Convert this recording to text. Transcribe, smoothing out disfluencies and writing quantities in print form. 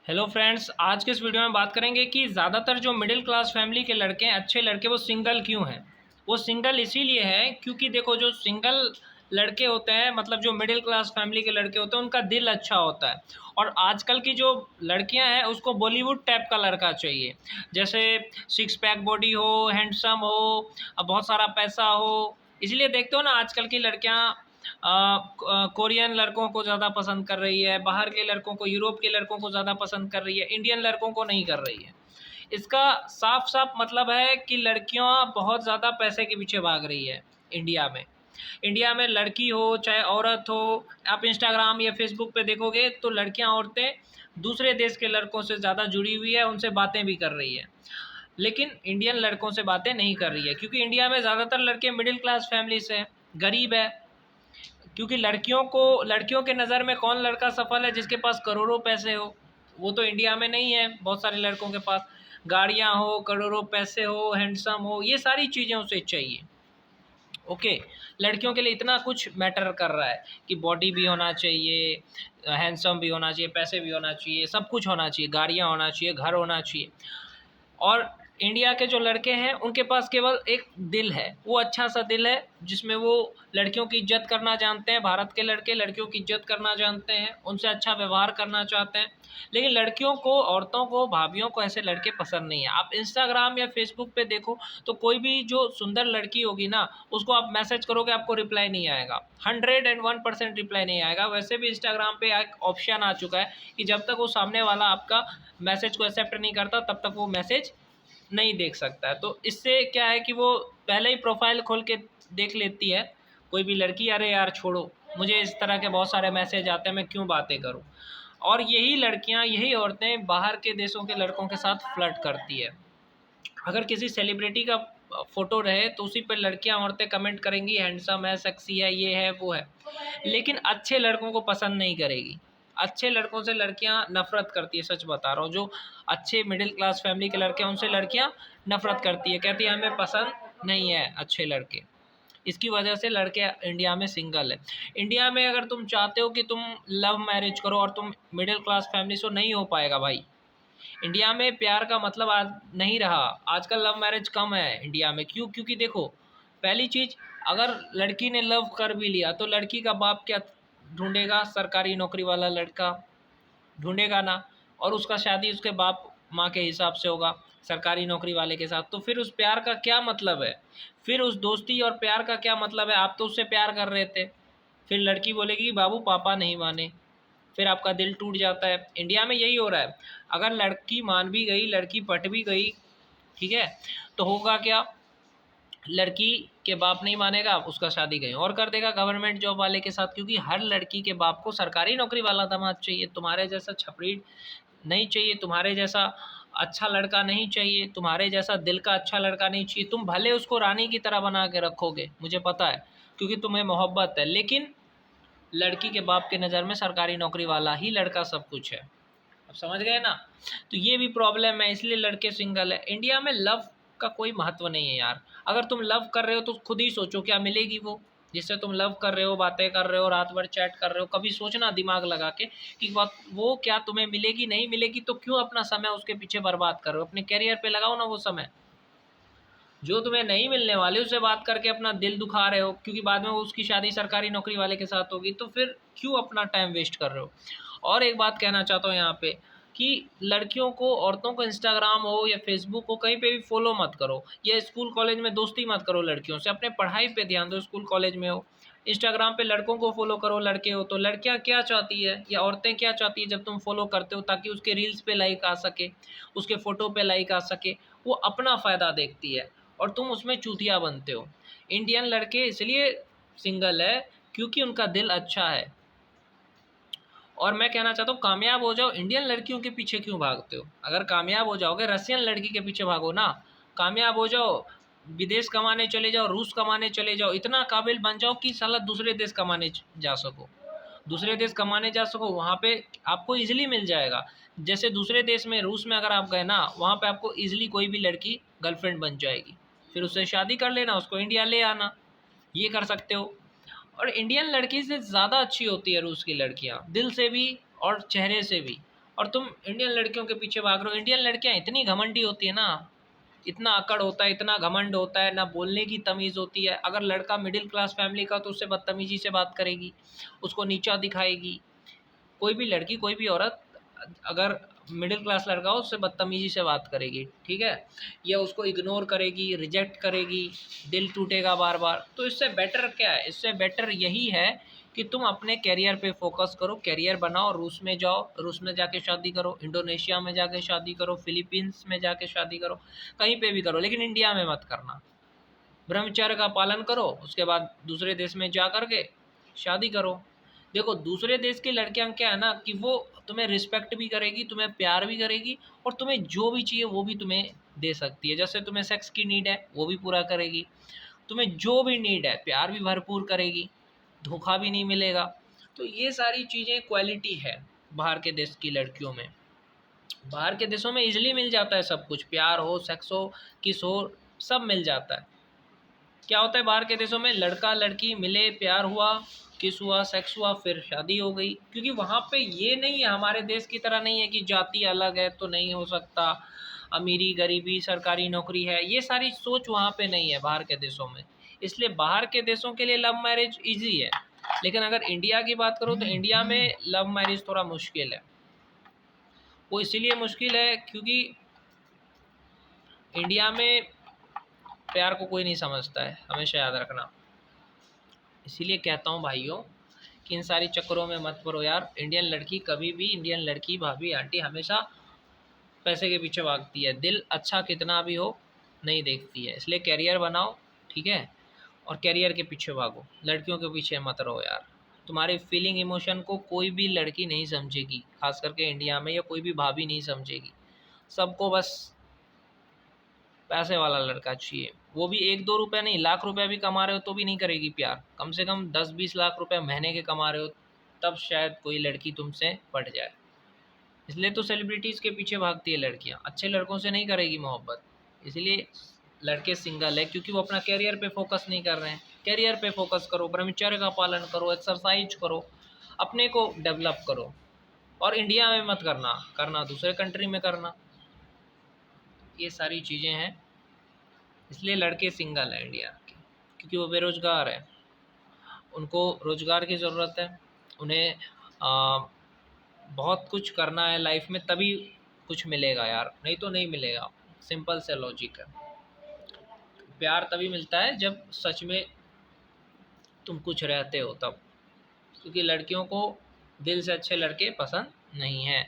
Hello friends, आज के इस वीडियो में बात करेंगे कि ज़्यादातर जो मिडिल क्लास फैमिली के लड़के हैं, अच्छे लड़के, वो सिंगल क्यों हैं। वो सिंगल इसीलिए हैं क्योंकि देखो, जो सिंगल लड़के होते हैं, मतलब जो मिडिल क्लास फैमिली के लड़के होते हैं, उनका दिल अच्छा होता है। और आजकल की जो लड़कियां हैं, उसको बॉलीवुड टाइप का लड़का चाहिए। जैसे सिक्स पैक बॉडी हो, हैंडसम हो, बहुत सारा पैसा हो। इसलिए देखते हो ना, आजकल की लड़कियां कोरियन लड़कों को ज़्यादा पसंद कर रही है, बाहर के लड़कों को, यूरोप के लड़कों को ज़्यादा पसंद कर रही है, इंडियन लड़कों को नहीं कर रही है। इसका साफ साफ मतलब है कि लड़कियां बहुत ज़्यादा पैसे के पीछे भाग रही है इंडिया में। इंडिया में लड़की हो चाहे औरत हो, आप इंस्टाग्राम या फेसबुक पे देखोगे तो लड़कियां, औरतें दूसरे देश के लड़कों से ज़्यादा जुड़ी हुई है, उनसे बातें भी कर रही है। लेकिन इंडियन लड़कों से बातें नहीं कर रही है क्योंकि इंडिया में ज़्यादातर लड़के मिडिल क्लास फैमिली से हैं, गरीब है। क्योंकि लड़कियों के नज़र में कौन लड़का सफल है? जिसके पास करोड़ों पैसे हो। वो तो इंडिया में नहीं है। बहुत सारे लड़कों के पास गाड़ियां हो, करोड़ों पैसे हो, हैंडसम हो, ये सारी चीज़ें उसे चाहिए। ओके, लड़कियों के लिए इतना कुछ मैटर कर रहा है कि बॉडी भी होना चाहिए, हैंडसम भी होना चाहिए, पैसे भी होना चाहिए, सब कुछ होना चाहिए, गाड़ियाँ होना चाहिए, घर होना चाहिए। और इंडिया के जो लड़के हैं, उनके पास केवल एक दिल है, वो अच्छा सा दिल है जिसमें वो लड़कियों की इज्जत करना जानते हैं। भारत के लड़के लड़कियों की इज्जत करना जानते हैं, उनसे अच्छा व्यवहार करना चाहते हैं। लेकिन लड़कियों को, औरतों को, भाभियों को ऐसे लड़के पसंद नहीं है। आप इंस्टाग्राम या फेसबुक पे देखो तो कोई भी जो सुंदर लड़की होगी ना, उसको आप मैसेज करोगे, आपको रिप्लाई नहीं आएगा। 101% रिप्लाई नहीं आएगा। वैसे भी इंस्टाग्राम पे एक ऑप्शन आ चुका है कि जब तक वो सामने वाला आपका मैसेज को एक्सेप्ट नहीं करता, तब तक वो मैसेज नहीं देख सकता है। तो इससे क्या है कि वो पहले ही प्रोफाइल खोल के देख लेती है कोई भी लड़की, अरे यार छोड़ो, मुझे इस तरह के बहुत सारे मैसेज आते हैं, मैं क्यों बातें करूं। और यही लड़कियां, यही औरतें बाहर के देशों के लड़कों के साथ फ्लर्ट करती है। अगर किसी सेलिब्रिटी का फ़ोटो रहे तो उसी पर लड़कियां, औरतें कमेंट करेंगी, हैंडसम है, सेक्सी है, ये है, वो है। लेकिन अच्छे लड़कों को पसंद नहीं करेगी। अच्छे लड़कों से लड़कियां नफ़रत करती है, सच बता रहा हूँ। जो अच्छे मिडिल क्लास फैमिली के लड़के हैं, उनसे लड़कियां नफ़रत करती है, कहती है हमें पसंद नहीं है अच्छे लड़के। इसकी वजह से लड़के इंडिया में सिंगल है। इंडिया में अगर तुम चाहते हो कि तुम लव मैरिज करो और तुम मिडिल क्लास फैमिली से, नहीं हो पाएगा भाई। इंडिया में प्यार का मतलब आज नहीं रहा। आजकल लव मैरिज कम है इंडिया में। क्यों? क्योंकि देखो, पहली चीज़, अगर लड़की ने लव कर भी लिया तो लड़की का बाप क्या ढूंढेगा? सरकारी नौकरी वाला लड़का ढूंढेगा ना। और उसका शादी उसके बाप माँ के हिसाब से होगा, सरकारी नौकरी वाले के साथ। तो फिर उस प्यार का क्या मतलब है? फिर उस दोस्ती और प्यार का क्या मतलब है? आप तो उससे प्यार कर रहे थे। फिर लड़की बोलेगी बाबू पापा नहीं माने, फिर आपका दिल टूट जाता है। इंडिया में यही हो रहा है। अगर लड़की मान भी गई, लड़की पट भी गई, ठीक है, तो होगा क्या? लड़की के बाप नहीं मानेगा, उसका शादी कहीं और कर देगा गवर्नमेंट जॉब वाले के साथ। क्योंकि हर लड़की के बाप को सरकारी नौकरी वाला दामाद चाहिए। तुम्हारे जैसा छपरी नहीं चाहिए, तुम्हारे जैसा अच्छा लड़का नहीं चाहिए, तुम्हारे जैसा दिल का अच्छा लड़का नहीं चाहिए। तुम भले उसको रानी की तरह बना के रखोगे, मुझे पता है, क्योंकि तुम्हें मोहब्बत है। लेकिन लड़की के बाप के नज़र में सरकारी नौकरी वाला ही लड़का सब कुछ है। अब समझ गए ना? तो ये भी प्रॉब्लम है, इसलिए लड़के सिंगल है। इंडिया में लव का कोई महत्व नहीं है यार। अगर तुम लव कर रहे हो तो खुद ही सोचो क्या मिलेगी वो जिससे तुम लव कर रहे हो, बातें कर रहे हो, रात भर चैट कर रहे हो। कभी सोचना दिमाग लगा के कि वो क्या तुम्हें मिलेगी, नहीं मिलेगी, तो क्यों अपना समय उसके पीछे बर्बाद कर रहे हो? अपने कैरियर पे लगाओ ना वो समय। जो तुम्हें नहीं मिलने वाले उससे बात करके अपना दिल दुखा रहे हो, क्योंकि बाद में वो उसकी शादी सरकारी नौकरी वाले के साथ होगी। तो फिर क्यों अपना टाइम वेस्ट कर रहे हो? और एक बात कहना चाहता हूँ यहाँ पे कि लड़कियों को, औरतों को इंस्टाग्राम हो या फेसबुक हो, कहीं पे भी फॉलो मत करो, या स्कूल कॉलेज में दोस्ती मत करो लड़कियों से। अपने पढ़ाई पे ध्यान दो। स्कूल कॉलेज में हो, इंस्टाग्राम पे लड़कों को फॉलो करो, लड़के हो तो। लड़कियां क्या चाहती है या औरतें क्या चाहती है जब तुम फॉलो करते हो? ताकि उसके रील्स पे लाइक आ सके, उसके फ़ोटो पे लाइक आ सके। वो अपना फ़ायदा देखती है और तुम उसमें चूतिया बनते हो। इंडियन लड़के इसलिए सिंगल है क्योंकि उनका दिल अच्छा है। और मैं कहना चाहता हूँ, कामयाब हो जाओ। इंडियन लड़कियों के पीछे क्यों भागते हो? अगर कामयाब हो जाओगे, रसियन लड़की के पीछे भागो ना। कामयाब हो जाओ, विदेश कमाने चले जाओ, रूस कमाने चले जाओ, इतना काबिल बन जाओ कि साला दूसरे देश कमाने जा सको। दूसरे देश कमाने जा सको, वहाँ पे आपको इजीली मिल जाएगा। जैसे दूसरे देश में, रूस में अगर आप गए ना, वहाँ पे आपको इजीली कोई भी लड़की गर्लफ्रेंड बन जाएगी। फिर उससे शादी कर लेना, उसको इंडिया ले आना, ये कर सकते हो। और इंडियन लड़की से ज़्यादा अच्छी होती है रूस की लड़कियाँ, दिल से भी और चेहरे से भी। और तुम इंडियन लड़कियों के पीछे भाग रहे हो। इंडियन लड़कियां इतनी घमंडी होती है ना, इतना अकड़ होता है, इतना घमंड होता है, ना बोलने की तमीज़ होती है। अगर लड़का मिडिल क्लास फैमिली का तो उससे बदतमीजी से बात करेगी, उसको नीचा दिखाएगी। कोई भी लड़की, कोई भी औरत अगर मिडिल क्लास लड़का हो उससे बदतमीजी से बात करेगी, ठीक है, या उसको इग्नोर करेगी, रिजेक्ट करेगी, दिल टूटेगा बार बार। तो इससे बेटर क्या है, इससे बेटर यही है कि तुम अपने करियर पे फोकस करो, करियर बनाओ, रूस में जाओ, रूस में जाके शादी करो, इंडोनेशिया में जाके शादी करो, फिलीपींस में जाके शादी करो, कहीं पे भी करो, लेकिन इंडिया में मत करना। ब्रह्मचर्य का पालन करो, उसके बाद दूसरे देश में जा कर के शादी करो। देखो दूसरे देश की लड़कियां क्या है ना कि वो तुम्हें रिस्पेक्ट भी करेगी, तुम्हें प्यार भी करेगी, और तुम्हें जो भी चाहिए वो भी तुम्हें दे सकती है। जैसे तुम्हें सेक्स की नीड है वो भी पूरा करेगी, तुम्हें जो भी नीड है प्यार भी भरपूर करेगी, धोखा भी नहीं मिलेगा। तो ये सारी चीज़ें क्वालिटी है बाहर के देश की लड़कियों में। बाहर के देशों में इजीली मिल जाता है सब कुछ, प्यार हो, सेक्स हो, किस हो, सब मिल जाता है। क्या होता है बाहर के देशों में, लड़का लड़की मिले, प्यार हुआ, किस हुआ, सेक्स हुआ, फिर शादी हो गई। क्योंकि वहाँ पे ये नहीं है, हमारे देश की तरह नहीं है कि जाति अलग है तो नहीं हो सकता, अमीरी गरीबी, सरकारी नौकरी है, ये सारी सोच वहाँ पे नहीं है बाहर के देशों में। इसलिए बाहर के देशों के लिए लव मैरिज ईजी है। लेकिन अगर इंडिया की बात करो तो इंडिया में लव मैरिज थोड़ा मुश्किल है। वो इसीलिए मुश्किल है क्योंकि इंडिया में प्यार को कोई नहीं समझता है, हमेशा याद रखना। इसीलिए कहता हूँ भाइयों कि इन सारी चक्करों में मत पड़ो यार। इंडियन लड़की कभी भी, इंडियन लड़की, भाभी, आंटी हमेशा पैसे के पीछे भागती है, दिल अच्छा कितना भी हो नहीं देखती है। इसलिए कैरियर बनाओ, ठीक है, और कैरियर के पीछे भागो, लड़कियों के पीछे मत रहो यार। तुम्हारी फीलिंग इमोशन को कोई भी लड़की नहीं समझेगी, खास करके इंडिया में, या कोई भी भाभी नहीं समझेगी। सबको बस पैसे वाला लड़का चाहिए, वो भी 1-2 रुपये नहीं, लाख रुपए भी कमा रहे हो तो भी नहीं करेगी प्यार। कम से कम 10-20 लाख रुपए महीने के कमा रहे हो तब शायद कोई लड़की तुमसे पट जाए। इसलिए तो सेलिब्रिटीज़ के पीछे भागती है लड़कियां, अच्छे लड़कों से नहीं करेगी मोहब्बत। इसलिए लड़के सिंगल है क्योंकि वो अपना कैरियर पे फोकस नहीं कर रहे हैं। कैरियर पे फोकस करो, ब्रह्मचर्य का पालन करो, एक्सरसाइज करो, अपने को डेवलप करो। और इंडिया में मत करना, करना दूसरे कंट्री में करना। ये सारी चीज़ें हैं, इसलिए लड़के सिंगल है इंडिया के, क्योंकि वो बेरोज़गार है, उनको रोज़गार की ज़रूरत है। उन्हें बहुत कुछ करना है लाइफ में, तभी कुछ मिलेगा यार, नहीं तो नहीं मिलेगा। सिंपल से लॉजिक है। प्यार तभी मिलता है जब सच में तुम कुछ रहते हो तब, क्योंकि लड़कियों को दिल से अच्छे लड़के पसंद नहीं हैं।